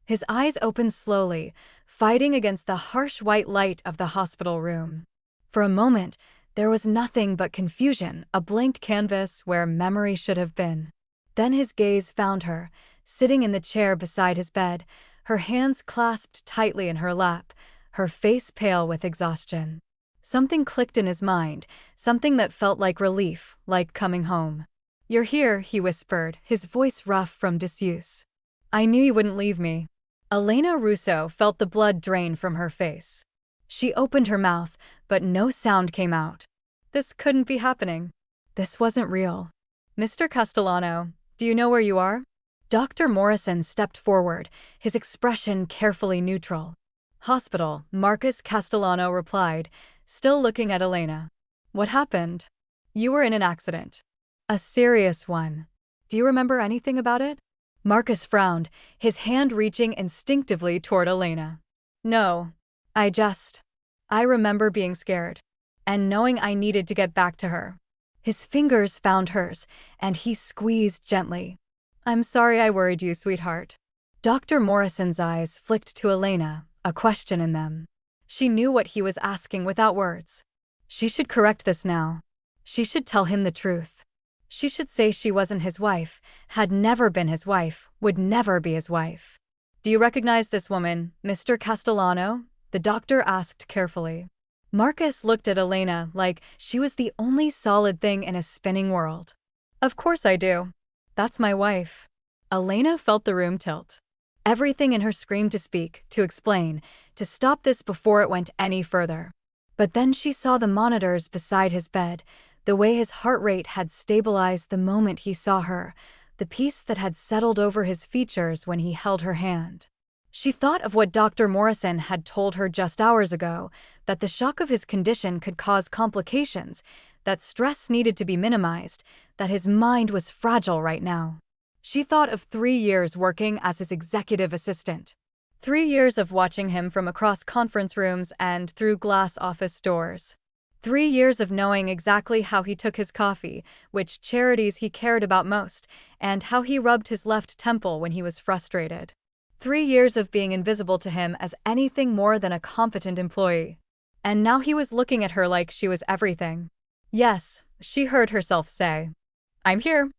His eyes opened slowly, fighting against the harsh white light of the hospital room. For a moment, there was nothing but confusion, a blank canvas where memory should have been. Then his gaze found her, sitting in the chair beside his bed, her hands clasped tightly in her lap, her face pale with exhaustion. Something clicked in his mind, something that felt like relief, like coming home. "You're here," he whispered, his voice rough from disuse. "I knew you wouldn't leave me." Elena Russo felt the blood drain from her face. She opened her mouth, but no sound came out. This couldn't be happening. This wasn't real. "Mr. Castellano, do you know where you are?" Dr. Morrison stepped forward, his expression carefully neutral. "Hospital," Marcus Castellano replied, still looking at Elena. "What happened?" "You were in an accident. A serious one. Do you remember anything about it?" Marcus frowned, his hand reaching instinctively toward Elena. "No. I remember being scared. And knowing I needed to get back to her." His fingers found hers, and he squeezed gently. "I'm sorry I worried you, sweetheart." Dr. Morrison's eyes flicked to Elena, a question in them. She knew what he was asking without words. She should correct this now. She should tell him the truth. She should say she wasn't his wife, had never been his wife, would never be his wife. "Do you recognize this woman, Mr. Castellano?" the doctor asked carefully. Marcus looked at Elena like she was the only solid thing in a spinning world. "Of course I do. That's my wife." Elena felt the room tilt. Everything in her screamed to speak, to explain, to stop this before it went any further. But then she saw the monitors beside his bed, the way his heart rate had stabilized the moment he saw her, the peace that had settled over his features when he held her hand. She thought of what Dr. Morrison had told her just hours ago, that the shock of his condition could cause complications, that stress needed to be minimized, that his mind was fragile right now. She thought of 3 years working as his executive assistant. 3 years of watching him from across conference rooms and through glass office doors. 3 years of knowing exactly how he took his coffee, which charities he cared about most, and how he rubbed his left temple when he was frustrated. 3 years of being invisible to him as anything more than a competent employee. And now he was looking at her like she was everything. "Yes," she heard herself say. "I'm here.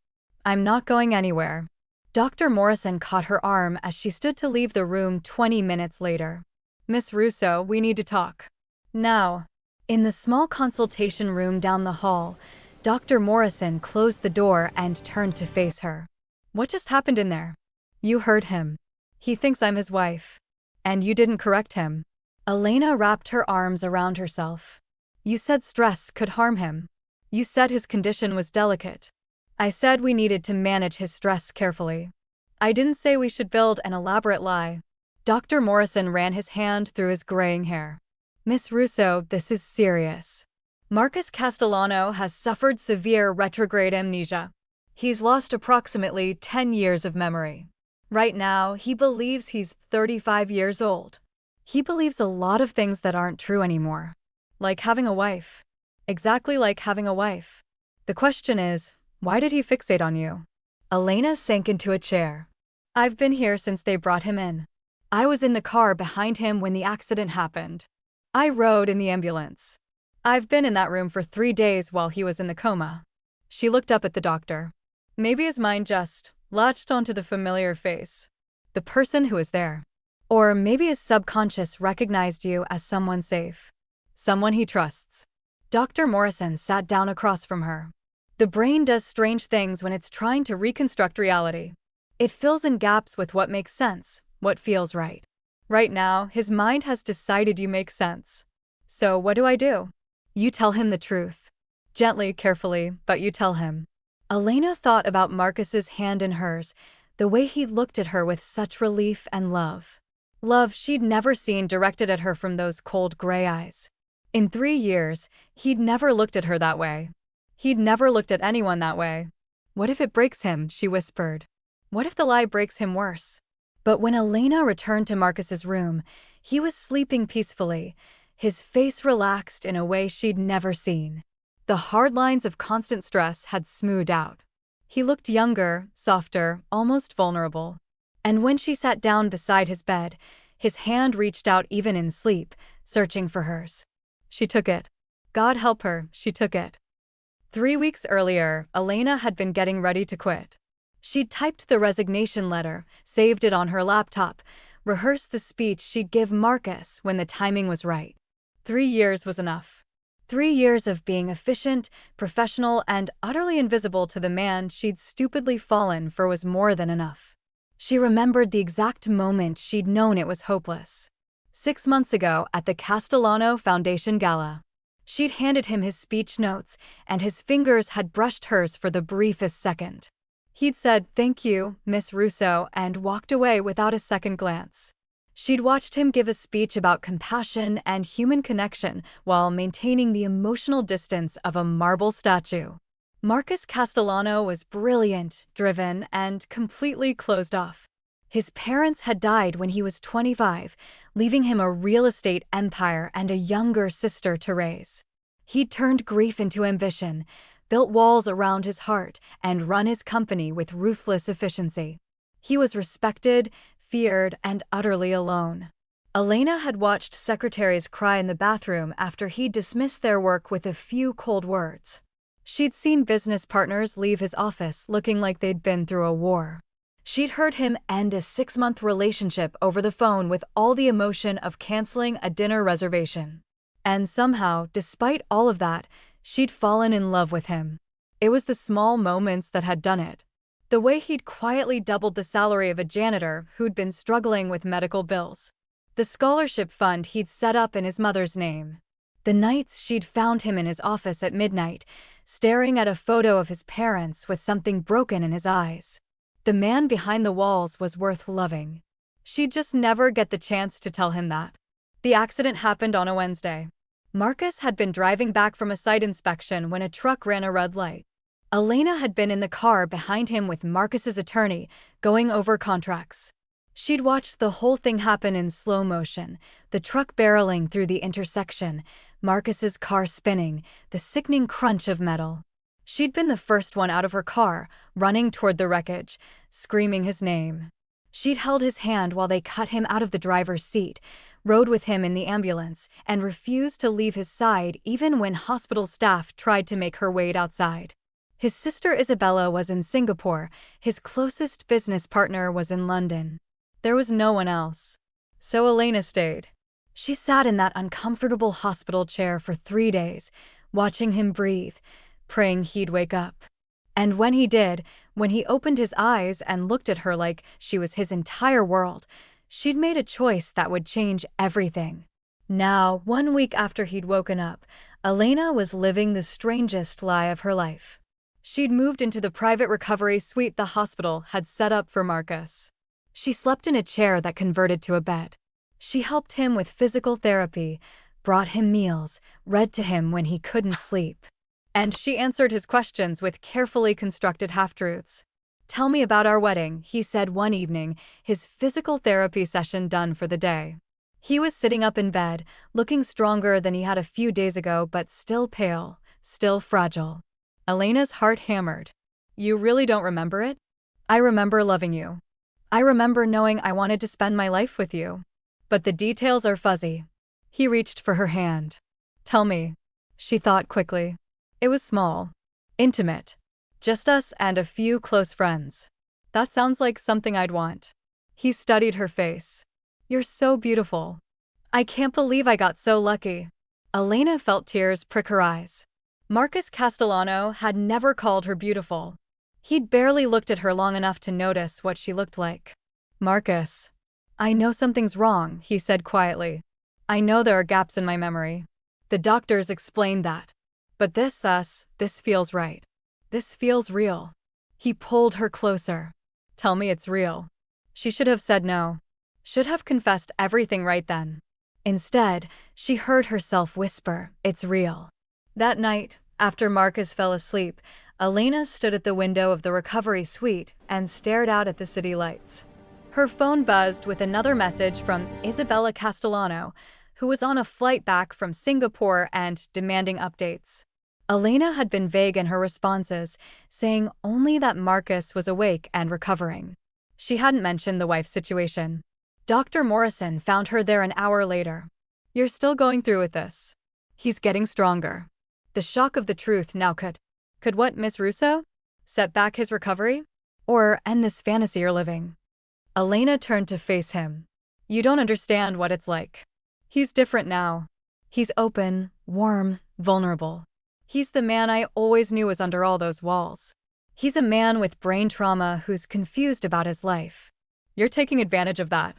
I'm not going anywhere." Dr. Morrison caught her arm as she stood to leave the room 20 minutes later. "Miss Russo, we need to talk. Now." In the small consultation room down the hall, Dr. Morrison closed the door and turned to face her. "What just happened in there?" "You heard him. He thinks I'm his wife. And you didn't correct him." Elena wrapped her arms around herself. "You said stress could harm him. You said his condition was delicate. I said we needed to manage his stress carefully. I didn't say we should build an elaborate lie." Dr. Morrison ran his hand through his graying hair. "Miss Russo, this is serious. Marcus Castellano has suffered severe retrograde amnesia. He's lost approximately 10 years of memory. Right now, he believes he's 35 years old. He believes a lot of things that aren't true anymore. Like having a wife. Exactly like having a wife. The question is, why did he fixate on you?" Elena sank into a chair. "I've been here since they brought him in. I was in the car behind him when the accident happened. I rode in the ambulance. I've been in that room for 3 days while he was in the coma." She looked up at the doctor. Maybe his mind just latched onto the familiar face. The person who was there. Or maybe his subconscious recognized you as someone safe. Someone he trusts. Dr. Morrison sat down across from her. The brain does strange things when it's trying to reconstruct reality. It fills in gaps with what makes sense, what feels right. Right now, his mind has decided you make sense. So what do? You tell him the truth. Gently, carefully, but you tell him. Elena thought about Marcus's hand in hers, the way he looked at her with such relief and love. Love she'd never seen directed at her from those cold gray eyes. In 3 years, he'd never looked at her that way. He'd never looked at anyone that way. "What if it breaks him?" she whispered. "What if the lie breaks him worse?" But when Elena returned to Marcus's room, he was sleeping peacefully, his face relaxed in a way she'd never seen. The hard lines of constant stress had smoothed out. He looked younger, softer, almost vulnerable. And when she sat down beside his bed, his hand reached out even in sleep, searching for hers. She took it. God help her, she took it. 3 weeks earlier, Elena had been getting ready to quit. She'd typed the resignation letter, saved it on her laptop, rehearsed the speech she'd give Marcus when the timing was right. 3 years was enough. 3 years of being efficient, professional, and utterly invisible to the man she'd stupidly fallen for was more than enough. She remembered the exact moment she'd known it was hopeless. 6 months ago at the Castellano Foundation Gala. She'd handed him his speech notes, and his fingers had brushed hers for the briefest second. He'd said, "Thank you, Miss Russo," and walked away without a second glance. She'd watched him give a speech about compassion and human connection while maintaining the emotional distance of a marble statue. Marcus Castellano was brilliant, driven, and completely closed off. His parents had died when he was 25, leaving him a real estate empire and a younger sister to raise. He'd turned grief into ambition, built walls around his heart, and run his company with ruthless efficiency. He was respected, feared, and utterly alone. Elena had watched secretaries cry in the bathroom after he dismissed their work with a few cold words. She'd seen business partners leave his office looking like they'd been through a war. She'd heard him end a 6-month relationship over the phone with all the emotion of canceling a dinner reservation. And somehow, despite all of that, she'd fallen in love with him. It was the small moments that had done it. The way he'd quietly doubled the salary of a janitor who'd been struggling with medical bills. The scholarship fund he'd set up in his mother's name. The nights she'd found him in his office at midnight, staring at a photo of his parents with something broken in his eyes. The man behind the walls was worth loving. She'd just never get the chance to tell him that. The accident happened on a Wednesday. Marcus had been driving back from a site inspection when a truck ran a red light. Elena had been in the car behind him with Marcus's attorney, going over contracts. She'd watched the whole thing happen in slow motion, the truck barreling through the intersection, Marcus's car spinning, the sickening crunch of metal. She'd been the first one out of her car, running toward the wreckage, screaming his name. She'd held his hand while they cut him out of the driver's seat, rode with him in the ambulance, and refused to leave his side even when hospital staff tried to make her wait outside. His sister Isabella was in Singapore, his closest business partner was in London. There was no one else. So Elena stayed. She sat in that uncomfortable hospital chair for 3 days, watching him breathe, praying he'd wake up. And when he did, when he opened his eyes and looked at her like she was his entire world, she'd made a choice that would change everything. Now, 1 week after he'd woken up, Elena was living the strangest lie of her life. She'd moved into the private recovery suite the hospital had set up for Marcus. She slept in a chair that converted to a bed. She helped him with physical therapy, brought him meals, read to him when he couldn't sleep. And she answered his questions with carefully constructed half-truths. "Tell me about our wedding," he said one evening, his physical therapy session done for the day. He was sitting up in bed, looking stronger than he had a few days ago, but still pale, still fragile. Elena's heart hammered. "You really don't remember it?" "I remember loving you. I remember knowing I wanted to spend my life with you. But the details are fuzzy." He reached for her hand. "Tell me." She thought quickly. It was small. Intimate. Just us and a few close friends. That sounds like something I'd want. He studied her face. "You're so beautiful. I can't believe I got so lucky." Elena felt tears prick her eyes. Marcus Castellano had never called her beautiful. He'd barely looked at her long enough to notice what she looked like. "Marcus, I know something's wrong," he said quietly. "I know there are gaps in my memory. The doctors explained that. But this feels right. This feels real." He pulled her closer. "Tell me it's real." She should have said no. Should have confessed everything right then. Instead, she heard herself whisper, "It's real." That night, after Marcus fell asleep, Elena stood at the window of the recovery suite and stared out at the city lights. Her phone buzzed with another message from Isabella Castellano, who was on a flight back from Singapore and demanding updates. Elena had been vague in her responses, saying only that Marcus was awake and recovering. She hadn't mentioned the wife situation. Dr. Morrison found her there an hour later. You're still going through with this. He's getting stronger. The shock of the truth now could what, Miss Russo? Set back his recovery? Or end this fantasy you're living? Elena turned to face him. You don't understand what it's like. He's different now. He's open, warm, vulnerable. He's the man I always knew was under all those walls. He's a man with brain trauma who's confused about his life. You're taking advantage of that.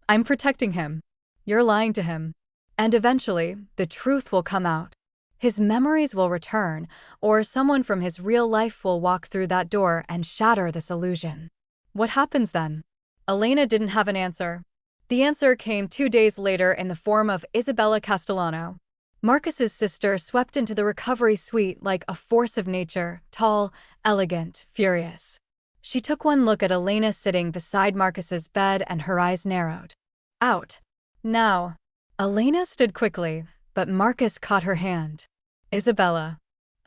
I'm protecting him. You're lying to him. And eventually, the truth will come out. His memories will return, or someone from his real life will walk through that door and shatter this illusion. What happens then? Elena didn't have an answer. The answer came 2 days later in the form of Isabella Castellano. Marcus's sister swept into the recovery suite like a force of nature, tall, elegant, furious. She took one look at Elena sitting beside Marcus's bed and her eyes narrowed. Out. Now. Elena stood quickly, but Marcus caught her hand. Isabella.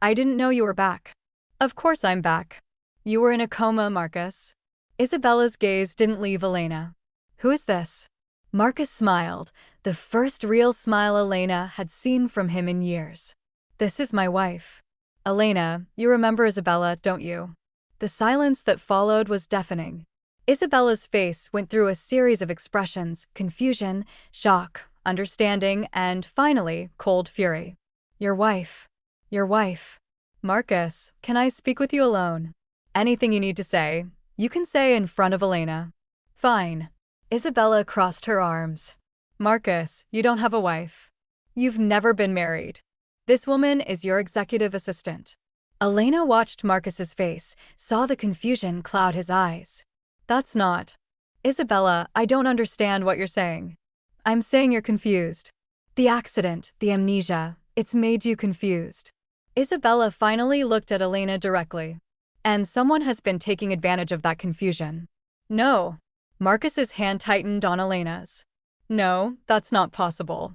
I didn't know you were back. Of course I'm back. You were in a coma, Marcus. Isabella's gaze didn't leave Elena. Who is this? Marcus smiled, the first real smile Elena had seen from him in years. This is my wife. Elena, you remember Isabella, don't you? The silence that followed was deafening. Isabella's face went through a series of expressions: confusion, shock, understanding, and finally, cold fury. Your wife. Your wife. Marcus, can I speak with you alone? Anything you need to say, you can say in front of Elena. Fine. Isabella crossed her arms. Marcus, you don't have a wife. You've never been married. This woman is your executive assistant. Elena watched Marcus's face, saw the confusion cloud his eyes. That's not. Isabella, I don't understand what you're saying. I'm saying you're confused. The accident, the amnesia, it's made you confused. Isabella finally looked at Elena directly. And someone has been taking advantage of that confusion. No. Marcus's hand tightened on Elena's. No, that's not possible.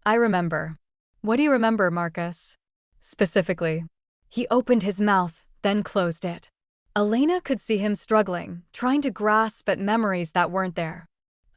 I remember. What do you remember, Marcus? Specifically. He opened his mouth, then closed it. Elena could see him struggling, trying to grasp at memories that weren't there.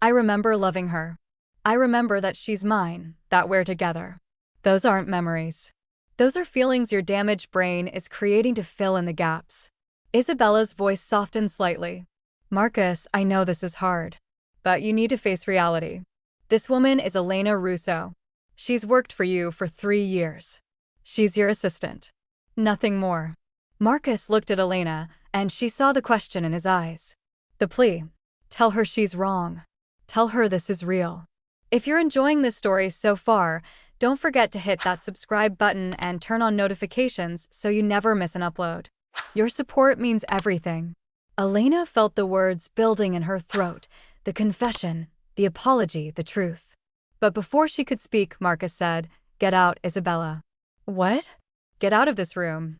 I remember loving her. I remember that she's mine, that we're together. Those aren't memories. Those are feelings your damaged brain is creating to fill in the gaps. Isabella's voice softened slightly. Marcus, I know this is hard. But you need to face reality. This woman is Elena Russo. She's worked for you for 3 years. She's your assistant. Nothing more. Marcus looked at Elena, and she saw the question in his eyes. The plea. Tell her she's wrong. Tell her this is real. If you're enjoying this story so far, don't forget to hit that subscribe button and turn on notifications so you never miss an upload. Your support means everything. Elena felt the words building in her throat, the confession, the apology, the truth. But before she could speak, Marcus said, Get out, Isabella. What? Get out of this room.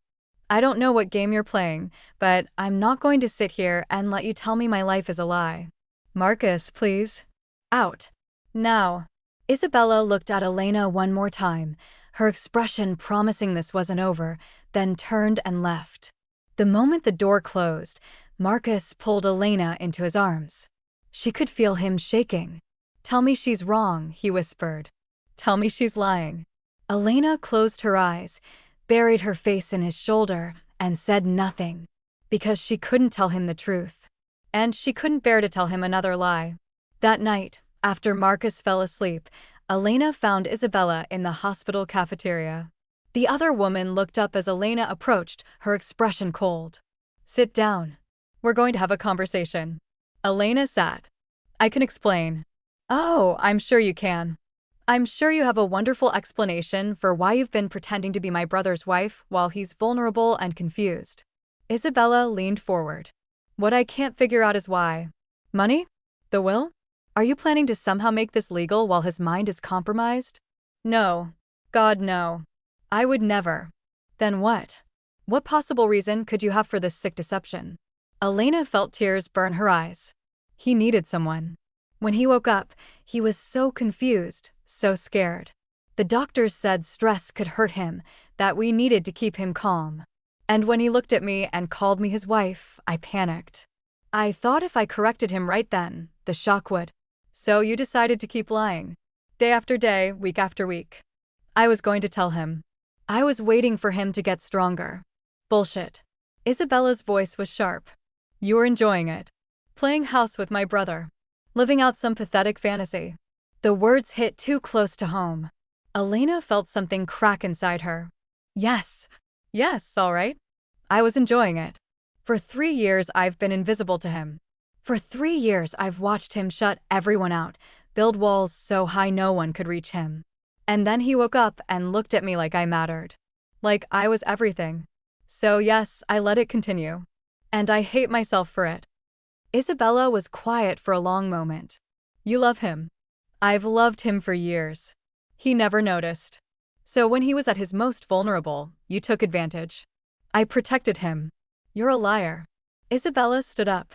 I don't know what game you're playing, but I'm not going to sit here and let you tell me my life is a lie. Marcus, please. Out. Now. Isabella looked at Elena one more time, her expression promising this wasn't over, then turned and left. The moment the door closed, Marcus pulled Elena into his arms. She could feel him shaking. Tell me she's wrong, he whispered. Tell me she's lying. Elena closed her eyes, buried her face in his shoulder, and said nothing, because she couldn't tell him the truth. And she couldn't bear to tell him another lie. That night, after Marcus fell asleep, Elena found Isabella in the hospital cafeteria. The other woman looked up as Elena approached, her expression cold. Sit down. We're going to have a conversation. Elena sat. I can explain. Oh, I'm sure you can. I'm sure you have a wonderful explanation for why you've been pretending to be my brother's wife while he's vulnerable and confused. Isabella leaned forward. What I can't figure out is why. Money? The will? Are you planning to somehow make this legal while his mind is compromised? No. God, no. I would never. Then what? What possible reason could you have for this sick deception? Elena felt tears burn her eyes. He needed someone. When he woke up, he was so confused, so scared. The doctors said stress could hurt him, that we needed to keep him calm. And when he looked at me and called me his wife, I panicked. I thought if I corrected him right then, the shock would. So you decided to keep lying. Day after day, week after week. I was going to tell him. I was waiting for him to get stronger. Bullshit. Isabella's voice was sharp. You were enjoying it. Playing house with my brother. Living out some pathetic fantasy. The words hit too close to home. Elena felt something crack inside her. Yes. Yes, all right. I was enjoying it. For 3 years I've been invisible to him. For 3 years I've watched him shut everyone out, build walls so high no one could reach him. And then he woke up and looked at me like I mattered. Like I was everything. So yes, I let it continue. And I hate myself for it. Isabella was quiet for a long moment. You love him. I've loved him for years. He never noticed. So when he was at his most vulnerable, you took advantage. I protected him. You're a liar. Isabella stood up.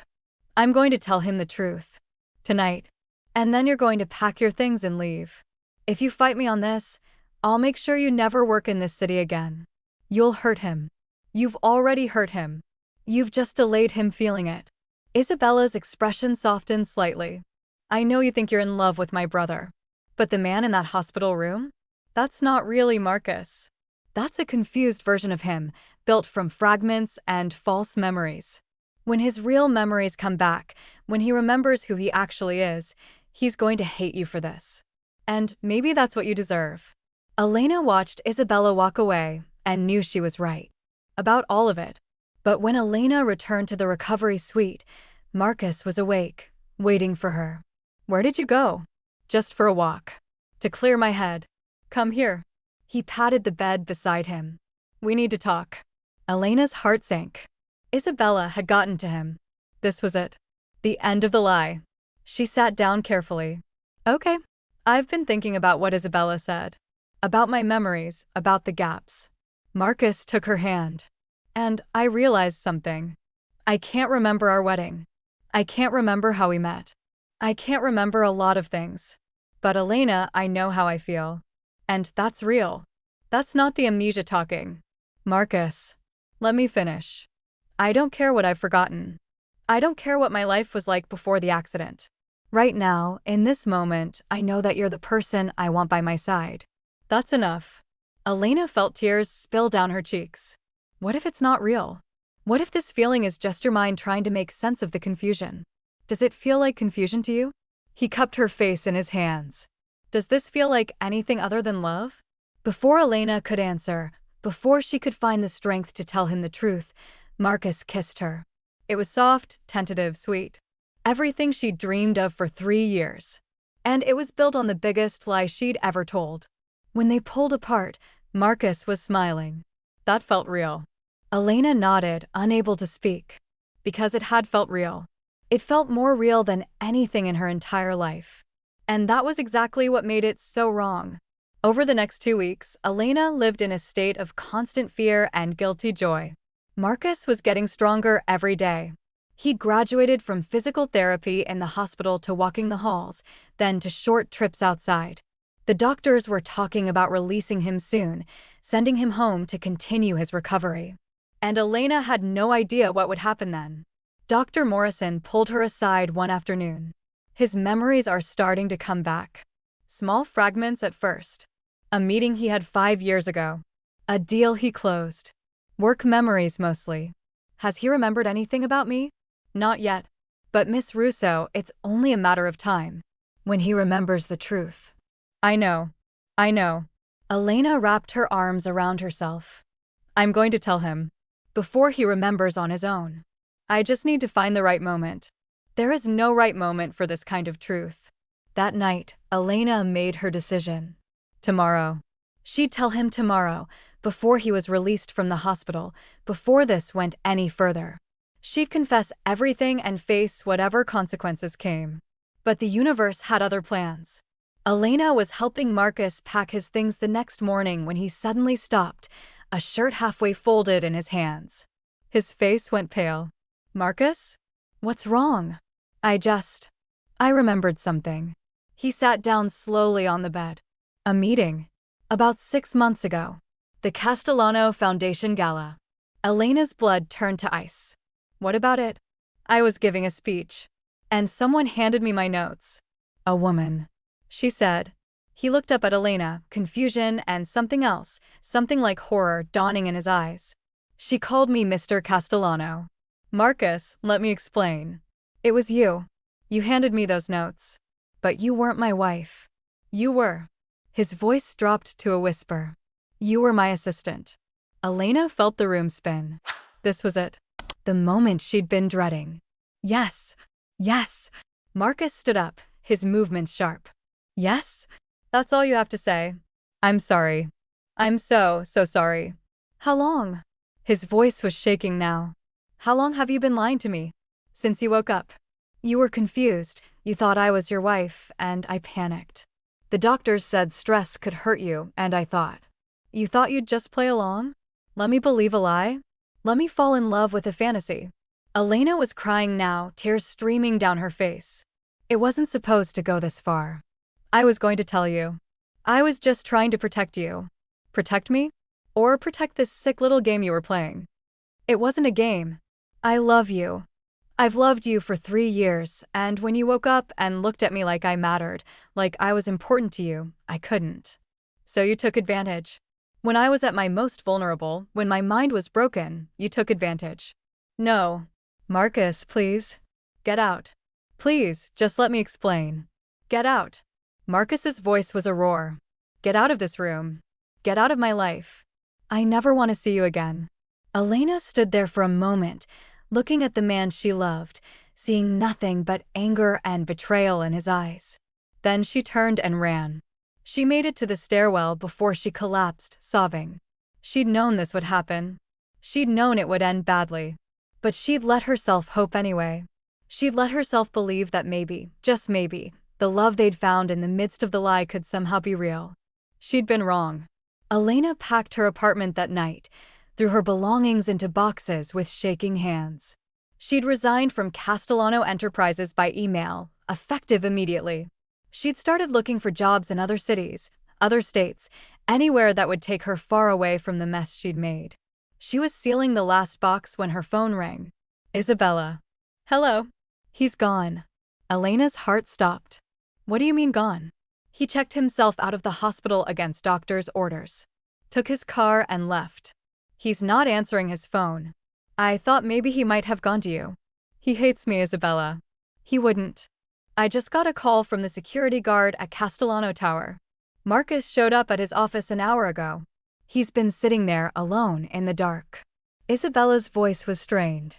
I'm going to tell him the truth. Tonight. And then you're going to pack your things and leave. If you fight me on this, I'll make sure you never work in this city again. You'll hurt him. You've already hurt him. You've just delayed him feeling it. Isabella's expression softened slightly. I know you think you're in love with my brother. But the man in that hospital room? That's not really Marcus. That's a confused version of him, built from fragments and false memories. When his real memories come back, when he remembers who he actually is, he's going to hate you for this. And maybe that's what you deserve. Elena watched Isabella walk away and knew she was right. About all of it. But when Elena returned to the recovery suite, Marcus was awake, waiting for her. Where did you go? Just for a walk. To clear my head. Come here. He patted the bed beside him. We need to talk. Elena's heart sank. Isabella had gotten to him. This was it. The end of the lie. She sat down carefully. Okay. I've been thinking about what Isabella said. About my memories, about the gaps. Marcus took her hand. And I realized something. I can't remember our wedding. I can't remember how we met. I can't remember a lot of things. But Elena, I know how I feel. And that's real. That's not the amnesia talking. Marcus, let me finish. I don't care what I've forgotten. I don't care what my life was like before the accident. Right now, in this moment, I know that you're the person I want by my side. That's enough. Elena felt tears spill down her cheeks. What if it's not real? What if this feeling is just your mind trying to make sense of the confusion? Does it feel like confusion to you? He cupped her face in his hands. Does this feel like anything other than love? Before Elena could answer, before she could find the strength to tell him the truth, Marcus kissed her. It was soft, tentative, sweet. Everything she'd dreamed of for 3 years. And it was built on the biggest lie she'd ever told. When they pulled apart, Marcus was smiling. That felt real. Elena nodded, unable to speak. Because it had felt real. It felt more real than anything in her entire life. And that was exactly what made it so wrong. Over the next 2 weeks, Elena lived in a state of constant fear and guilty joy. Marcus was getting stronger every day. He graduated from physical therapy in the hospital to walking the halls, then to short trips outside. The doctors were talking about releasing him soon, sending him home to continue his recovery. And Elena had no idea what would happen then. Dr. Morrison pulled her aside one afternoon. His memories are starting to come back. Small fragments at first. A meeting he had 5 years ago. A deal he closed. Work memories mostly. Has he remembered anything about me? Not yet. But Miss Russo, it's only a matter of time. When he remembers the truth. I know. I know. Elena wrapped her arms around herself. I'm going to tell him. Before he remembers on his own. I just need to find the right moment. There is no right moment for this kind of truth. That night, Elena made her decision. Tomorrow. She'd tell him tomorrow, before he was released from the hospital, before this went any further. She'd confess everything and face whatever consequences came. But the universe had other plans. Elena was helping Marcus pack his things the next morning when he suddenly stopped, a shirt halfway folded in his hands. His face went pale. Marcus? What's wrong? I remembered something. He sat down slowly on the bed. A meeting. About 6 months ago. The Castellano Foundation Gala. Elena's blood turned to ice. What about it? I was giving a speech. And someone handed me my notes. A woman. She said. He looked up at Elena, confusion and something else, something like horror dawning in his eyes. She called me Mr. Castellano. Marcus, let me explain. It was you. You handed me those notes. But you weren't my wife. You were. His voice dropped to a whisper. You were my assistant. Elena felt the room spin. This was it. The moment she'd been dreading. Yes. Yes. Marcus stood up, his movements sharp. Yes? That's all you have to say. I'm sorry. I'm so sorry. How long? His voice was shaking now. How long have you been lying to me? Since you woke up. You were confused. You thought I was your wife, and I panicked. The doctors said stress could hurt you, and I thought. You thought you'd just play along? Let me believe a lie? Let me fall in love with a fantasy. Elena was crying now, tears streaming down her face. It wasn't supposed to go this far. I was going to tell you. I was just trying to protect you. Protect me? Or protect this sick little game you were playing? It wasn't a game. I love you. I've loved you for 3 years, and when you woke up and looked at me like I mattered, like I was important to you, I couldn't. So you took advantage. When I was at my most vulnerable, when my mind was broken, you took advantage. No. Marcus, please. Get out. Please, just let me explain. Get out. Marcus's voice was a roar. Get out of this room. Get out of my life. I never want to see you again. Elena stood there for a moment, looking at the man she loved, seeing nothing but anger and betrayal in his eyes. Then she turned and ran. She made it to the stairwell before she collapsed, sobbing. She'd known this would happen. She'd known it would end badly. But she'd let herself hope anyway. She'd let herself believe that maybe, just maybe, the love they'd found in the midst of the lie could somehow be real. She'd been wrong. Elena packed her apartment that night, threw her belongings into boxes with shaking hands. She'd resigned from Castellano Enterprises by email, effective immediately. She'd started looking for jobs in other cities, other states, anywhere that would take her far away from the mess she'd made. She was sealing the last box when her phone rang. Isabella. Hello. He's gone. Elena's heart stopped. What do you mean gone? He checked himself out of the hospital against doctor's orders. Took his car and left. He's not answering his phone. I thought maybe he might have gone to you. He hates me, Isabella. He wouldn't. I just got a call from the security guard at Castellano Tower. Marcus showed up at his office an hour ago. He's been sitting there alone in the dark. Isabella's voice was strained.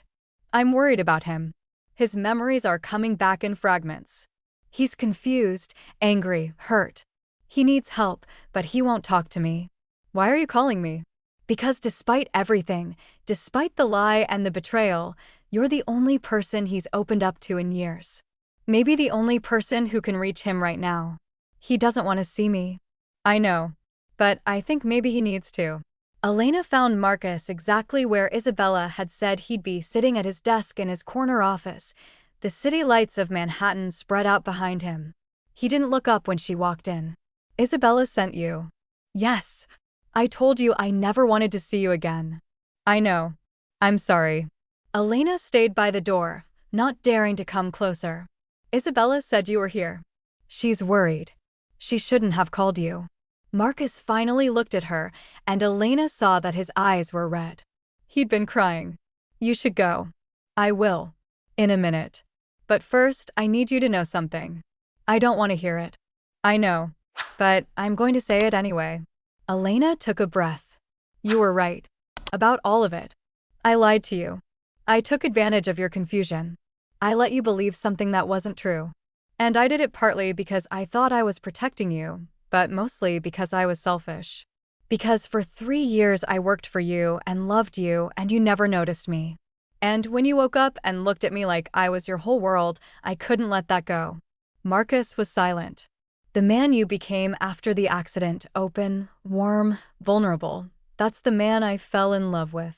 I'm worried about him. His memories are coming back in fragments. He's confused, angry, hurt. He needs help, but he won't talk to me. Why are you calling me? Because despite everything, despite the lie and the betrayal, you're the only person he's opened up to in years. Maybe the only person who can reach him right now. He doesn't want to see me. I know. But I think maybe he needs to. Elena found Marcus exactly where Isabella had said he'd be, sitting at his desk in his corner office, the city lights of Manhattan spread out behind him. He didn't look up when she walked in. Isabella sent you. Yes. I told you I never wanted to see you again. I know. I'm sorry. Elena stayed by the door, not daring to come closer. Isabella said you were here. She's worried. She shouldn't have called you. Marcus finally looked at her, and Elena saw that his eyes were red. He'd been crying. You should go. I will. In a minute. But first, I need you to know something. I don't want to hear it. I know. But I'm going to say it anyway. Elena took a breath. You were right. About all of it. I lied to you. I took advantage of your confusion. I let you believe something that wasn't true. And I did it partly because I thought I was protecting you, but mostly because I was selfish. Because for 3 years I worked for you and loved you, and you never noticed me. And when you woke up and looked at me like I was your whole world, I couldn't let that go. Marcus was silent. The man you became after the accident, open, warm, vulnerable, that's the man I fell in love with.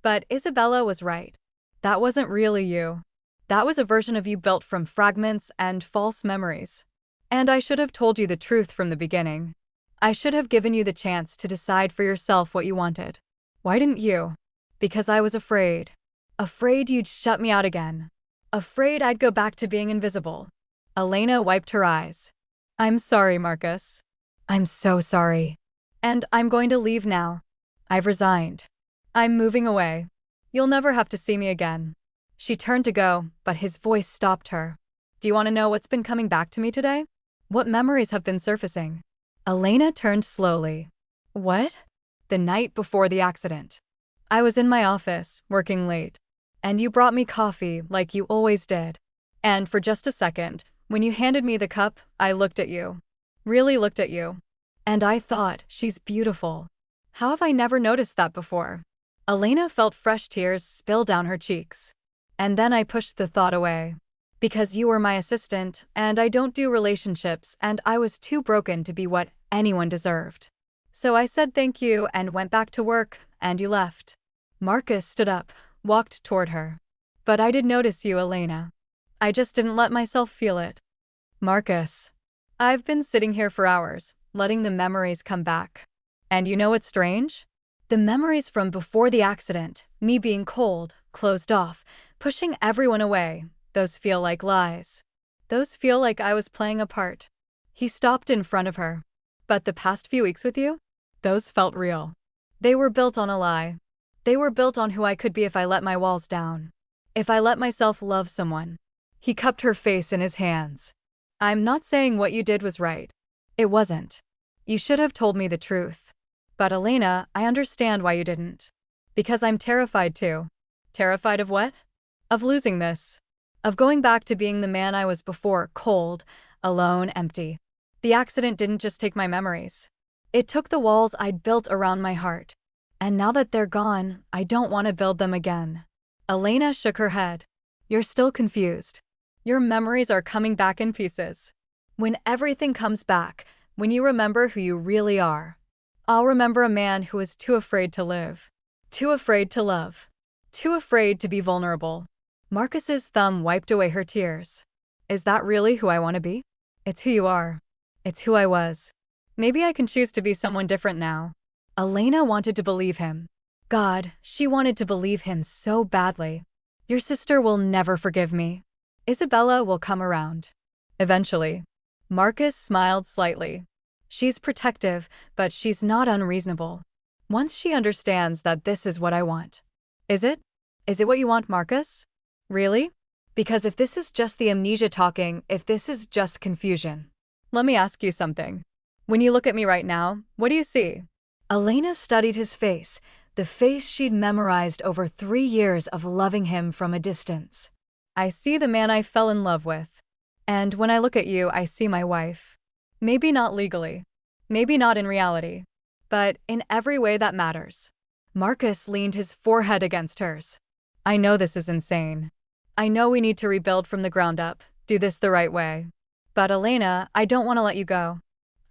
But Isabella was right. That wasn't really you. That was a version of you built from fragments and false memories. And I should have told you the truth from the beginning. I should have given you the chance to decide for yourself what you wanted. Why didn't you? Because I was afraid. Afraid you'd shut me out again. Afraid I'd go back to being invisible. Elena wiped her eyes. I'm sorry, Marcus. I'm so sorry. And I'm going to leave now. I've resigned. I'm moving away. You'll never have to see me again. She turned to go, but his voice stopped her. Do you want to know what's been coming back to me today? What memories have been surfacing? Elena turned slowly. What? The night before the accident. I was in my office, working late. And you brought me coffee like you always did. And for just a second, when you handed me the cup, I looked at you. Really looked at you. And I thought, she's beautiful. How have I never noticed that before? Elena felt fresh tears spill down her cheeks. And then I pushed the thought away. Because you were my assistant, and I don't do relationships, and I was too broken to be what anyone deserved. So I said thank you and went back to work, and you left. Marcus stood up, walked toward her. But I did notice you, Elena. I just didn't let myself feel it. Marcus. I've been sitting here for hours, letting the memories come back. And you know what's strange? The memories from before the accident, me being cold, closed off, pushing everyone away, those feel like lies. Those feel like I was playing a part. He stopped in front of her. But the past few weeks with you? Those felt real. They were built on a lie. They were built on who I could be if I let my walls down. If I let myself love someone. He cupped her face in his hands. I'm not saying what you did was right. It wasn't. You should have told me the truth. But Elena, I understand why you didn't. Because I'm terrified too. Terrified of what? Of losing this. Of going back to being the man I was before, cold, alone, empty. The accident didn't just take my memories. It took the walls I'd built around my heart. And now that they're gone, I don't want to build them again. Elena shook her head. You're still confused. Your memories are coming back in pieces. When everything comes back, when you remember who you really are, I'll remember a man who was too afraid to live. Too afraid to love. Too afraid to be vulnerable. Marcus's thumb wiped away her tears. Is that really who I want to be? It's who you are. It's who I was. Maybe I can choose to be someone different now. Elena wanted to believe him. God, she wanted to believe him so badly. Your sister will never forgive me. Isabella will come around. Eventually. Marcus smiled slightly. She's protective, but she's not unreasonable. Once she understands that this is what I want. Is it? Is it what you want, Marcus? Really? Because if this is just the amnesia talking, if this is just confusion. Let me ask you something. When you look at me right now, what do you see? Elena studied his face, the face she'd memorized over 3 years of loving him from a distance. I see the man I fell in love with. And when I look at you, I see my wife. Maybe not legally. Maybe not in reality. But in every way that matters. Marcus leaned his forehead against hers. I know this is insane. I know we need to rebuild from the ground up, do this the right way. But Elena, I don't want to let you go.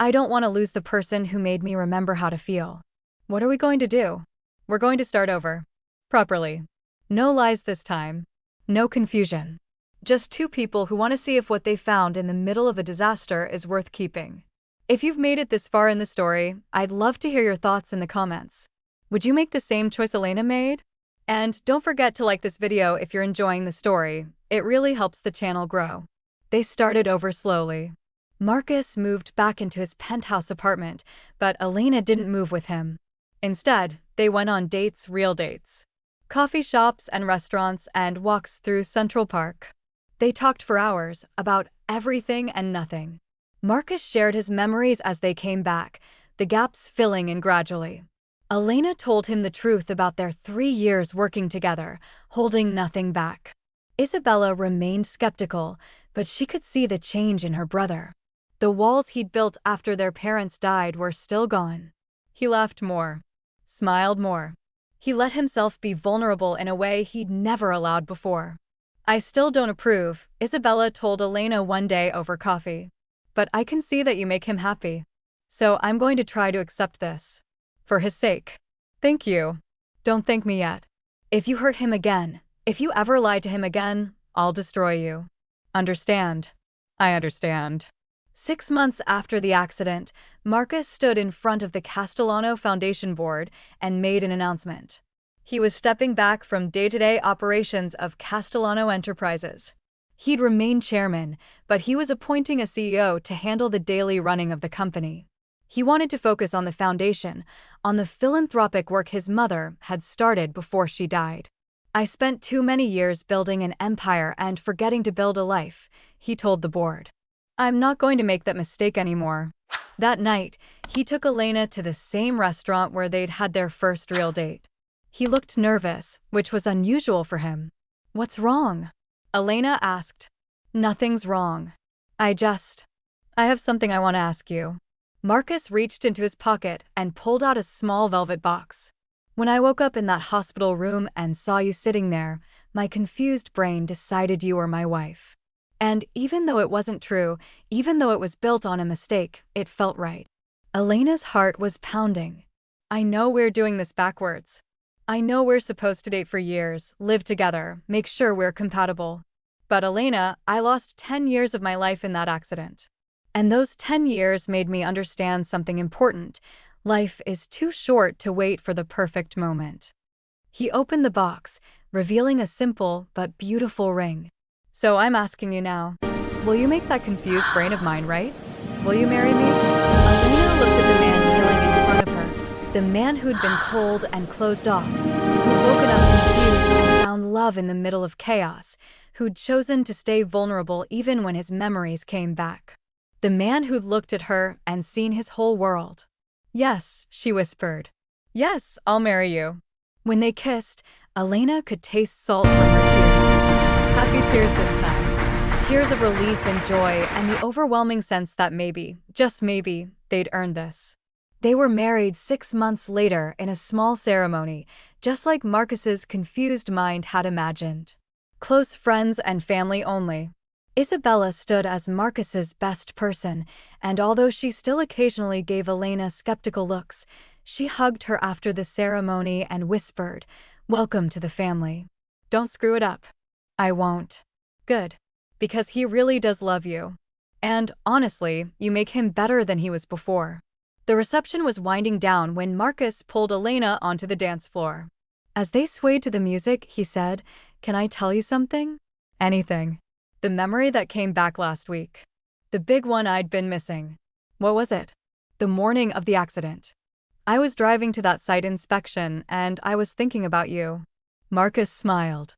I don't want to lose the person who made me remember how to feel. What are we going to do? We're going to start over. Properly. No lies this time. No confusion. Just 2 people who want to see if what they found in the middle of a disaster is worth keeping. If you've made it this far in the story, I'd love to hear your thoughts in the comments. Would you make the same choice Elena made? And don't forget to like this video if you're enjoying the story. It really helps the channel grow. They started over slowly. Marcus moved back into his penthouse apartment, but Elena didn't move with him. Instead, they went on dates, real dates. Coffee shops and restaurants and walks through Central Park. They talked for hours about everything and nothing. Marcus shared his memories as they came back, the gaps filling in gradually. Elena told him the truth about their 3 years working together, holding nothing back. Isabella remained skeptical, but she could see the change in her brother. The walls he'd built after their parents died were still gone. He laughed more, smiled more. He let himself be vulnerable in a way he'd never allowed before. I still don't approve, Isabella told Elena one day over coffee. But I can see that you make him happy. So I'm going to try to accept this. For his sake. Thank you. Don't thank me yet. If you hurt him again, if you ever lie to him again, I'll destroy you. Understand? I understand. 6 months after the accident, Marcus stood in front of the Castellano Foundation board and made an announcement. He was stepping back from day-to-day operations of Castellano Enterprises. He'd remain chairman, but he was appointing a CEO to handle the daily running of the company. He wanted to focus on the foundation, on the philanthropic work his mother had started before she died. "I spent too many years building an empire and forgetting to build a life," he told the board. "I'm not going to make that mistake anymore." That night, he took Elena to the same restaurant where they'd had their first real date. He looked nervous, which was unusual for him. "What's wrong?" Elena asked. "Nothing's wrong. I have something I want to ask you." Marcus reached into his pocket and pulled out a small velvet box. "When I woke up in that hospital room and saw you sitting there, my confused brain decided you were my wife. And even though it wasn't true, even though it was built on a mistake, it felt right." Elena's heart was pounding. "I know we're doing this backwards. I know we're supposed to date for years, live together, make sure we're compatible. But Elena, I lost 10 years of my life in that accident. And those 10 years made me understand something important. Life is too short to wait for the perfect moment." He opened the box, revealing a simple but beautiful ring. "So I'm asking you now, will you make that confused brain of mine right? Will you marry me?" Elena looked at the man kneeling in front of her, the man who'd been cold and closed off, who'd woken up confused and found love in the middle of chaos, who'd chosen to stay vulnerable even when his memories came back. The man who'd looked at her and seen his whole world. "Yes," she whispered. "Yes, I'll marry you." When they kissed, Elena could taste salt from her tears. Happy tears this time. Tears of relief and joy and the overwhelming sense that maybe, just maybe, they'd earned this. They were married 6 months later in a small ceremony, just like Marcus's confused mind had imagined. Close friends and family only. Isabella stood as Marcus's best person, and although she still occasionally gave Elena skeptical looks, she hugged her after the ceremony and whispered, "Welcome to the family. Don't screw it up." "I won't." "Good. Because he really does love you. And, honestly, you make him better than he was before." The reception was winding down when Marcus pulled Elena onto the dance floor. As they swayed to the music, he said, "Can I tell you something?" "Anything." "The memory that came back last week. The big one I'd been missing." "What was it?" "The morning of the accident. I was driving to that site inspection, and I was thinking about you." Marcus smiled.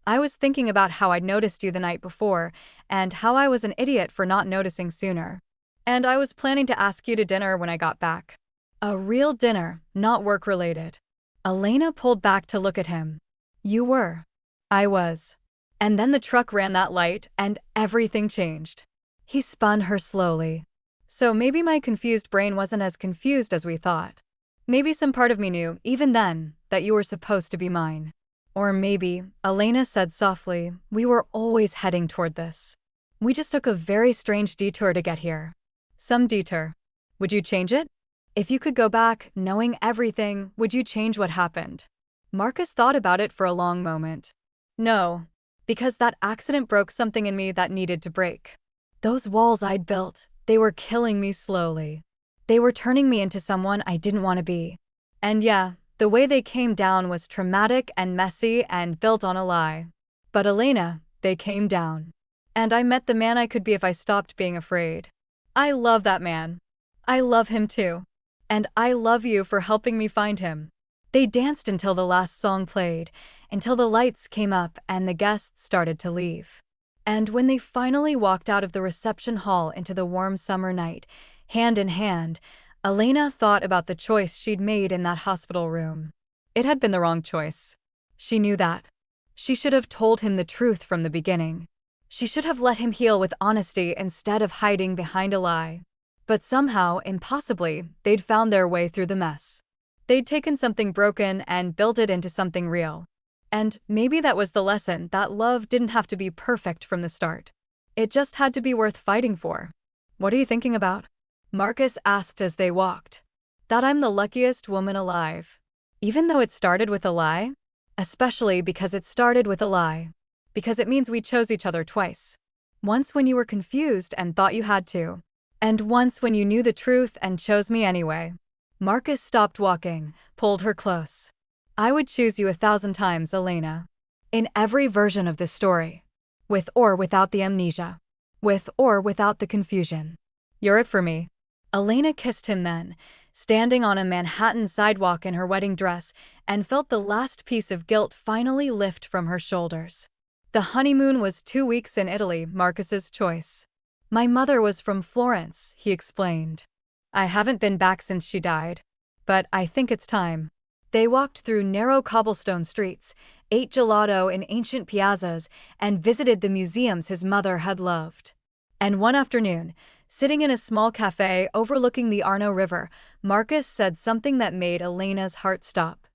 "I was thinking about how I'd noticed you the night before, and how I was an idiot for not noticing sooner. And I was planning to ask you to dinner when I got back. A real dinner, not work-related." Elena pulled back to look at him. "You were." "I was." And then the truck ran that light, and everything changed. He spun her slowly. "So maybe my confused brain wasn't as confused as we thought. Maybe some part of me knew, even then, that you were supposed to be mine. Or maybe," Elena said softly, "we were always heading toward this. We just took a very strange detour to get here." "Some detour. Would you change it? If you could go back, knowing everything, would you change what happened?" Marcus thought about it for a long moment. "No. Because that accident broke something in me that needed to break. Those walls I'd built, they were killing me slowly. They were turning me into someone I didn't want to be. And yeah, the way they came down was traumatic and messy and built on a lie. But Elena, they came down. And I met the man I could be if I stopped being afraid. I love that man. I love him too. And I love you for helping me find him." They danced until the last song played, until the lights came up and the guests started to leave. And when they finally walked out of the reception hall into the warm summer night, hand in hand, Elena thought about the choice she'd made in that hospital room. It had been the wrong choice. She knew that. She should have told him the truth from the beginning. She should have let him heal with honesty instead of hiding behind a lie. But somehow, impossibly, they'd found their way through the mess. They'd taken something broken and built it into something real. And maybe that was the lesson, that love didn't have to be perfect from the start. It just had to be worth fighting for. "What are you thinking about?" Marcus asked as they walked. "That I'm the luckiest woman alive. Even though it started with a lie? Especially because it started with a lie. Because it means we chose each other twice. Once when you were confused and thought you had to. And once when you knew the truth and chose me anyway." Marcus stopped walking, pulled her close. I would choose you 1,000 times, Elena. In every version of this story. With or without the amnesia. With or without the confusion. You're it for me. Elena kissed him then, standing on a Manhattan sidewalk in her wedding dress, and felt the last piece of guilt finally lift from her shoulders. The honeymoon was 2 weeks in Italy, Marcus's choice. My mother was from Florence, he explained. I haven't been back since she died. But I think it's time. They walked through narrow cobblestone streets, ate gelato in ancient piazzas, and visited the museums his mother had loved. And one afternoon, sitting in a small cafe overlooking the Arno River, Marcus said something that made Elena's heart stop.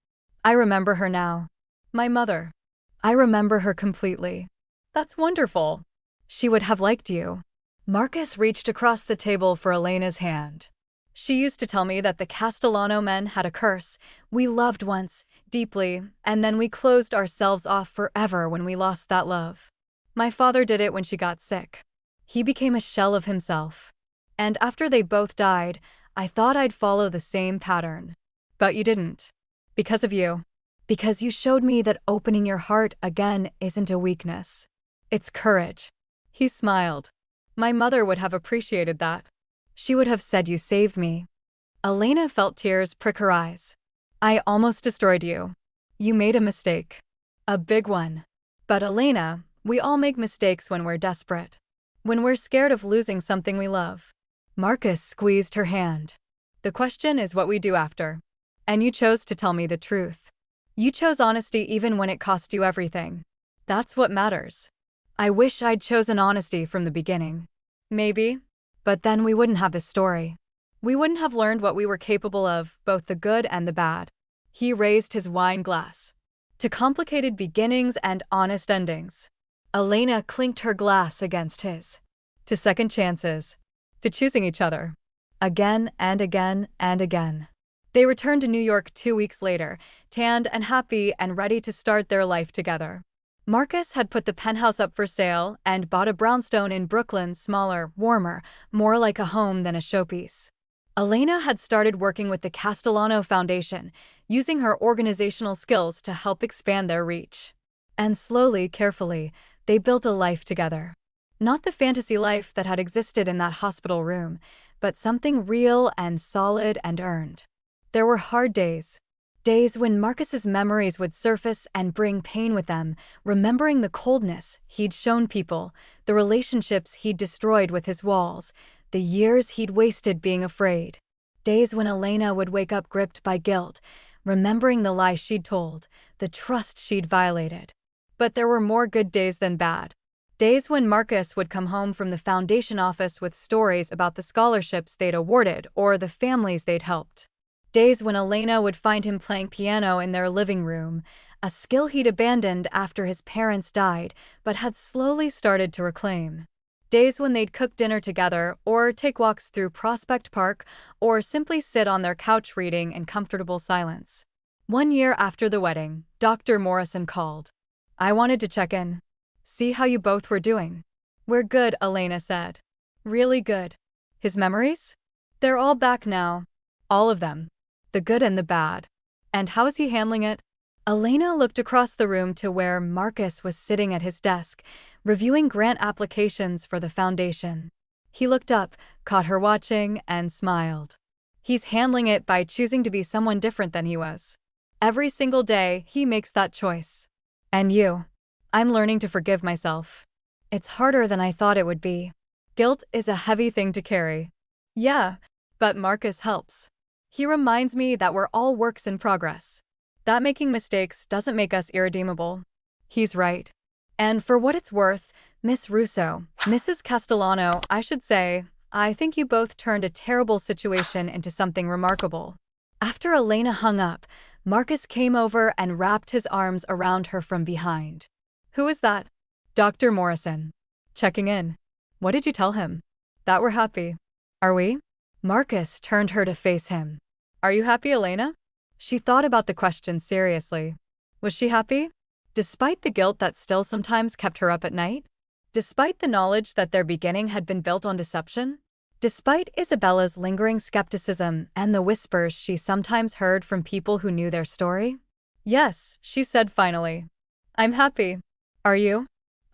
I remember her now. My mother. I remember her completely. That's wonderful. She would have liked you. Marcus reached across the table for Elena's hand. She used to tell me that the Castellano men had a curse. We loved once, deeply, and then we closed ourselves off forever when we lost that love. My father did it when she got sick. He became a shell of himself. And after they both died, I thought I'd follow the same pattern. But you didn't. Because of you. Because you showed me that opening your heart again isn't a weakness. It's courage. He smiled. My mother would have appreciated that. She would have said you saved me. Elena felt tears prick her eyes. I almost destroyed you. You made a mistake. A big one. But Elena, we all make mistakes when we're desperate. When we're scared of losing something we love. Marcus squeezed her hand. The question is what we do after. And you chose to tell me the truth. You chose honesty even when it cost you everything. That's what matters. I wish I'd chosen honesty from the beginning. Maybe. But then we wouldn't have this story. We wouldn't have learned what we were capable of, both the good and the bad. He raised his wine glass. To complicated beginnings and honest endings. Elena clinked her glass against his. To second chances. To choosing each other. Again and again and again. They returned to New York 2 weeks later, tanned and happy and ready to start their life together. Marcus had put the penthouse up for sale and bought a brownstone in Brooklyn, smaller, warmer, more like a home than a showpiece. Elena had started working with the Castellano Foundation, using her organizational skills to help expand their reach. And slowly, carefully, they built a life together. Not the fantasy life that had existed in that hospital room, but something real and solid and earned. There were hard days. Days when Marcus's memories would surface and bring pain with them, remembering the coldness he'd shown people, the relationships he'd destroyed with his walls, the years he'd wasted being afraid. Days when Elena would wake up gripped by guilt, remembering the lie she'd told, the trust she'd violated. But there were more good days than bad. Days when Marcus would come home from the foundation office with stories about the scholarships they'd awarded or the families they'd helped. Days when Elena would find him playing piano in their living room, a skill he'd abandoned after his parents died but had slowly started to reclaim. Days when they'd cook dinner together or take walks through Prospect Park or simply sit on their couch reading in comfortable silence. 1 year after the wedding, Dr. Morrison called. I wanted to check in. See how you both were doing. We're good, Elena said. Really good. His memories? They're all back now. All of them. The good and the bad. And how is he handling it? Elena looked across the room to where Marcus was sitting at his desk, reviewing grant applications for the foundation. He looked up, caught her watching, and smiled. He's handling it by choosing to be someone different than he was. Every single day, he makes that choice. And you? I'm learning to forgive myself. It's harder than I thought it would be. Guilt is a heavy thing to carry. Yeah, but Marcus helps. He reminds me that we're all works in progress. That making mistakes doesn't make us irredeemable. He's right. And for what it's worth, Miss Russo, Mrs. Castellano, I should say, I think you both turned a terrible situation into something remarkable. After Elena hung up, Marcus came over and wrapped his arms around her from behind. Who is that? Dr. Morrison. Checking in. What did you tell him? That we're happy. Are we? Marcus turned her to face him. Are you happy, Elena? She thought about the question seriously. Was she happy? Despite the guilt that still sometimes kept her up at night? Despite the knowledge that their beginning had been built on deception? Despite Isabella's lingering skepticism and the whispers she sometimes heard from people who knew their story? Yes, she said finally. I'm happy. Are you?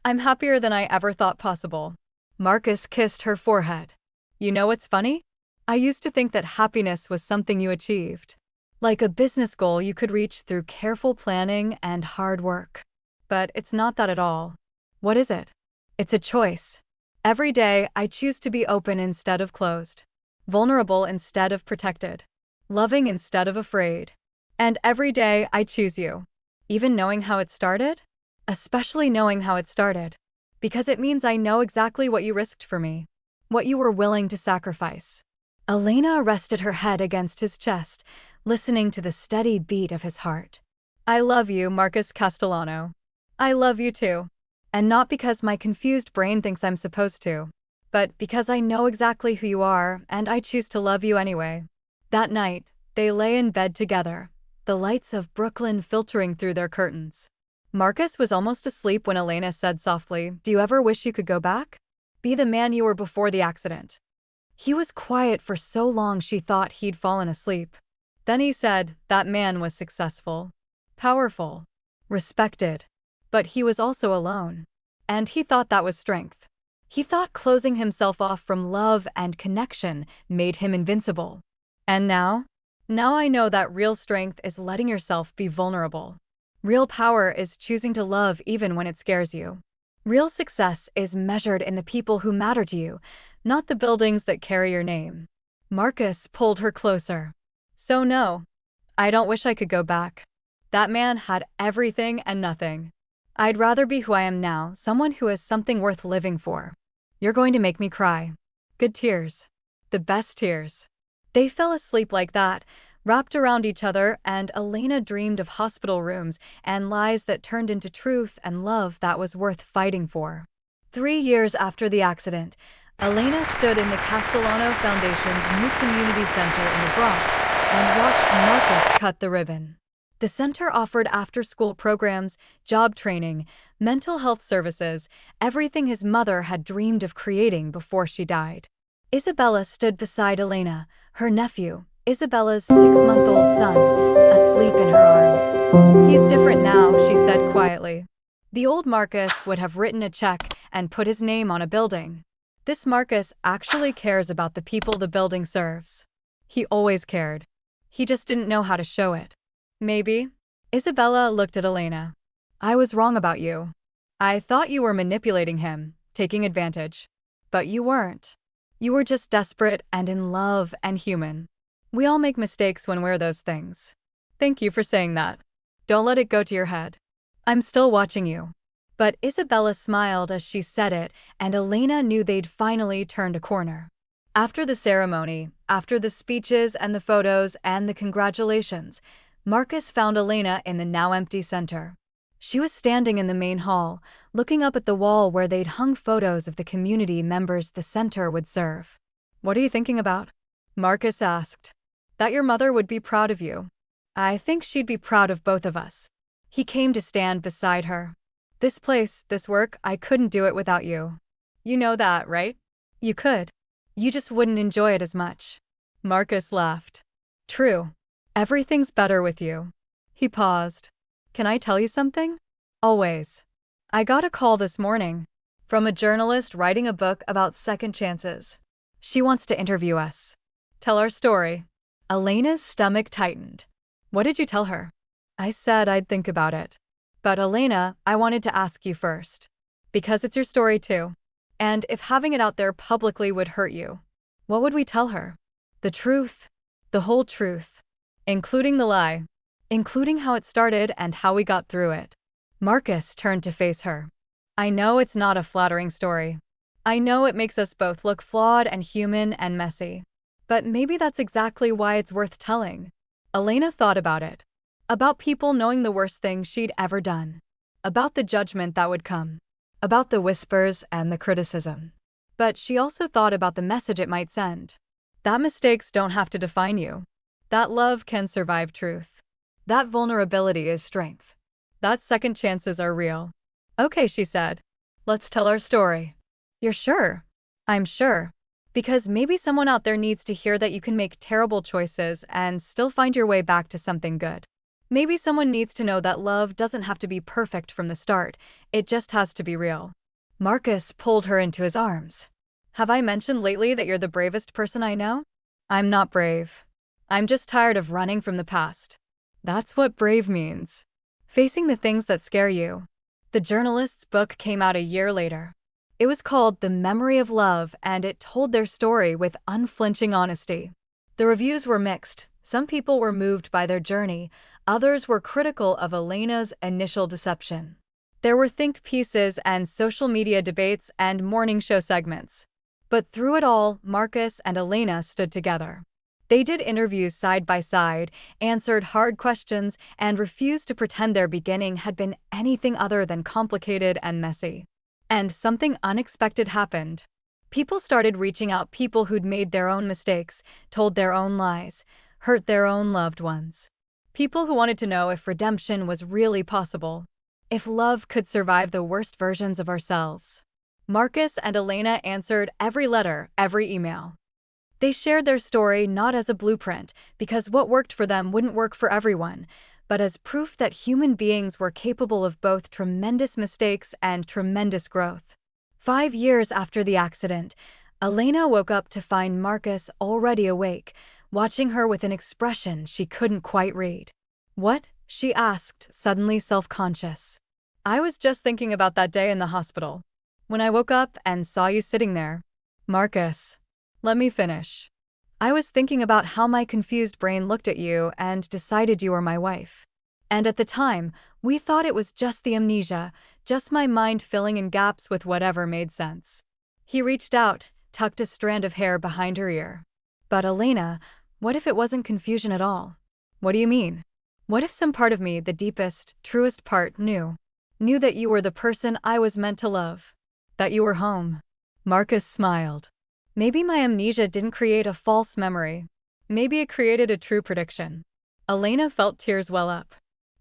I'm happier than I ever thought possible. Marcus kissed her forehead. You know what's funny? I used to think that happiness was something you achieved. Like a business goal you could reach through careful planning and hard work. But it's not that at all. What is it? It's a choice. Every day, I choose to be open instead of closed. Vulnerable instead of protected. Loving instead of afraid. And every day, I choose you. Even knowing how it started? Especially knowing how it started. Because it means I know exactly what you risked for me. What you were willing to sacrifice. Elena rested her head against his chest, listening to the steady beat of his heart. I love you, Marcus Castellano. I love you too. And not because my confused brain thinks I'm supposed to, but because I know exactly who you are, and I choose to love you anyway. That night, they lay in bed together, the lights of Brooklyn filtering through their curtains. Marcus was almost asleep when Elena said softly, Do you ever wish you could go back? Be the man you were before the accident. He was quiet for so long she thought he'd fallen asleep. Then he said, that man was successful, powerful, respected. But he was also alone. And he thought that was strength. He thought closing himself off from love and connection made him invincible. And now? Now I know that real strength is letting yourself be vulnerable. Real power is choosing to love even when it scares you. Real success is measured in the people who matter to you, not the buildings that carry your name. Marcus pulled her closer. So no, I don't wish I could go back. That man had everything and nothing. I'd rather be who I am now, someone who has something worth living for. You're going to make me cry. Good tears. The best tears. They fell asleep like that, wrapped around each other, and Elena dreamed of hospital rooms and lies that turned into truth and love that was worth fighting for. 3 years after the accident, Elena stood in the Castellano Foundation's new community center in the Bronx and watched Marcus cut the ribbon. The center offered after-school programs, job training, mental health services, everything his mother had dreamed of creating before she died. Isabella stood beside Elena, her nephew, Isabella's 6-month-old son, asleep in her arms. He's different now, she said quietly. The old Marcus would have written a check and put his name on a building. This Marcus actually cares about the people the building serves. He always cared. He just didn't know how to show it. Maybe. Isabella looked at Elena. I was wrong about you. I thought you were manipulating him, taking advantage. But you weren't. You were just desperate and in love and human. We all make mistakes when we're those things. Thank you for saying that. Don't let it go to your head. I'm still watching you. But Isabella smiled as she said it, and Elena knew they'd finally turned a corner. After the ceremony, after the speeches and the photos and the congratulations, Marcus found Elena in the now-empty center. She was standing in the main hall, looking up at the wall where they'd hung photos of the community members the center would serve. What are you thinking about? Marcus asked. That your mother would be proud of you. I think she'd be proud of both of us. He came to stand beside her. This place, this work, I couldn't do it without you. You know that, right? You could. You just wouldn't enjoy it as much. Marcus laughed. True. Everything's better with you. He paused. Can I tell you something? Always. I got a call this morning from a journalist writing a book about second chances. She wants to interview us. Tell our story. Elena's stomach tightened. What did you tell her? I said I'd think about it. But Elena, I wanted to ask you first. Because it's your story too. And if having it out there publicly would hurt you, what would we tell her? The truth. The whole truth. Including the lie. Including how it started and how we got through it. Marcus turned to face her. I know it's not a flattering story. I know it makes us both look flawed and human and messy. But maybe that's exactly why it's worth telling. Elena thought about it. About people knowing the worst thing she'd ever done. About the judgment that would come. About the whispers and the criticism. But she also thought about the message it might send. That mistakes don't have to define you. That love can survive truth. That vulnerability is strength. That second chances are real. Okay, she said. Let's tell our story. You're sure? I'm sure. Because maybe someone out there needs to hear that you can make terrible choices and still find your way back to something good. Maybe someone needs to know that love doesn't have to be perfect from the start, it just has to be real. Marcus pulled her into his arms. Have I mentioned lately that you're the bravest person I know? I'm not brave. I'm just tired of running from the past. That's what brave means. Facing the things that scare you. The journalist's book came out a year later. It was called The Memory of Love, and it told their story with unflinching honesty. The reviews were mixed. Some people were moved by their journey, others were critical of Elena's initial deception. There were think pieces and social media debates and morning show segments. But through it all, Marcus and Elena stood together. They did interviews side by side, answered hard questions, and refused to pretend their beginning had been anything other than complicated and messy. And something unexpected happened. People started reaching out, people who'd made their own mistakes, told their own lies, hurt their own loved ones. People who wanted to know if redemption was really possible, if love could survive the worst versions of ourselves. Marcus and Elena answered every letter, every email. They shared their story not as a blueprint, because what worked for them wouldn't work for everyone, but as proof that human beings were capable of both tremendous mistakes and tremendous growth. 5 years after the accident, Elena woke up to find Marcus already awake, watching her with an expression she couldn't quite read. "What?" she asked, suddenly self-conscious. "I was just thinking about that day in the hospital. When I woke up and saw you sitting there." "Marcus, let me finish. I was thinking about how my confused brain looked at you and decided you were my wife. And at the time, we thought it was just the amnesia, just my mind filling in gaps with whatever made sense." He reached out, tucked a strand of hair behind her ear. "But Elena, what if it wasn't confusion at all?" "What do you mean?" "What if some part of me, the deepest, truest part, knew that you were the person I was meant to love? That you were home?" Marcus smiled. "Maybe my amnesia didn't create a false memory. Maybe it created a true prediction." Elena felt tears well up.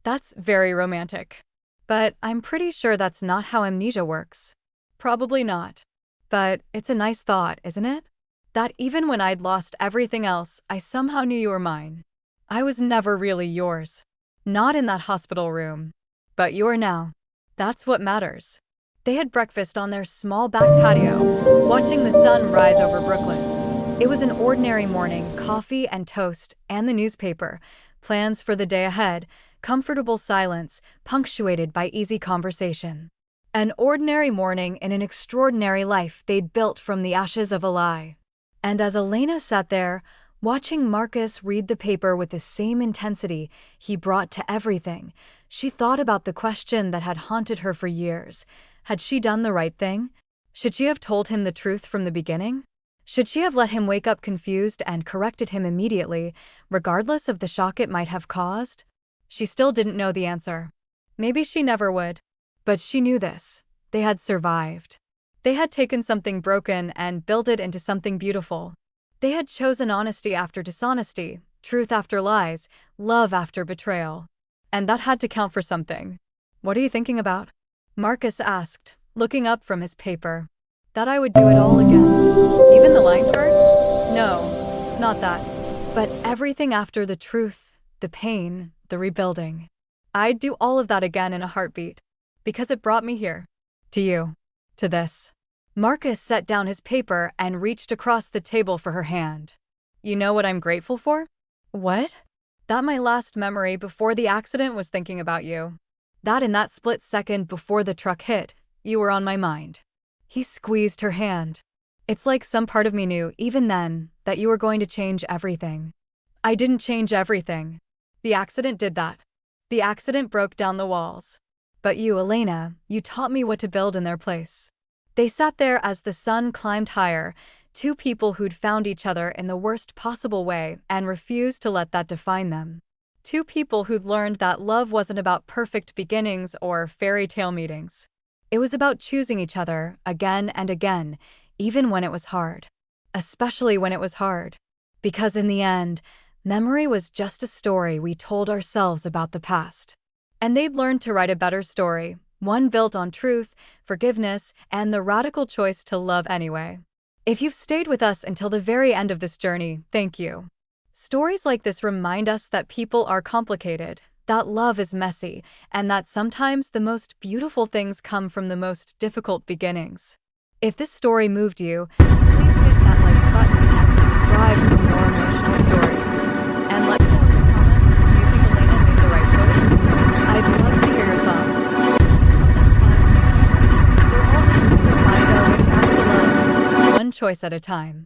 "That's very romantic. But I'm pretty sure that's not how amnesia works." "Probably not. But it's a nice thought, isn't it? That even when I'd lost everything else, I somehow knew you were mine. I was never really yours. Not in that hospital room. But you are now. That's what matters." They had breakfast on their small back patio, watching the sun rise over Brooklyn. It was an ordinary morning, coffee and toast, and the newspaper, plans for the day ahead, comfortable silence, punctuated by easy conversation. An ordinary morning in an extraordinary life they'd built from the ashes of a lie. And as Elena sat there, watching Marcus read the paper with the same intensity he brought to everything, she thought about the question that had haunted her for years. Had she done the right thing? Should she have told him the truth from the beginning? Should she have let him wake up confused and corrected him immediately, regardless of the shock it might have caused? She still didn't know the answer. Maybe she never would. But she knew this. They had survived. They had taken something broken and built it into something beautiful. They had chosen honesty after dishonesty, truth after lies, love after betrayal. And that had to count for something. "What are you thinking about?" Marcus asked, looking up from his paper. "That I would do it all again. Even the line part? No, not that. But everything after the truth, the pain, the rebuilding. I'd do all of that again in a heartbeat. Because it brought me here. To you. To this." Marcus set down his paper and reached across the table for her hand. "You know what I'm grateful for?" "What?" "That my last memory before the accident was thinking about you. That in that split second before the truck hit, you were on my mind." He squeezed her hand. "It's like some part of me knew, even then, that you were going to change everything." "I didn't change everything. The accident did that. The accident broke down the walls. But you, Elena, you taught me what to build in their place." They sat there as the sun climbed higher, two people who'd found each other in the worst possible way and refused to let that define them. Two people who'd learned that love wasn't about perfect beginnings or fairy tale meetings. It was about choosing each other again and again, even when it was hard. Especially when it was hard. Because in the end, memory was just a story we told ourselves about the past. And they'd learned to write a better story, one built on truth, forgiveness, and the radical choice to love anyway. If you've stayed with us until the very end of this journey, thank you. Stories like this remind us that people are complicated, that love is messy, and that sometimes the most beautiful things come from the most difficult beginnings. If this story moved you, please hit that like button and subscribe for more emotional stories. And let me know in the comments, do you think Elena made the right choice? I'd love to hear your thoughts. Until next time, we're all just trying to find our way back to love, one choice at a time.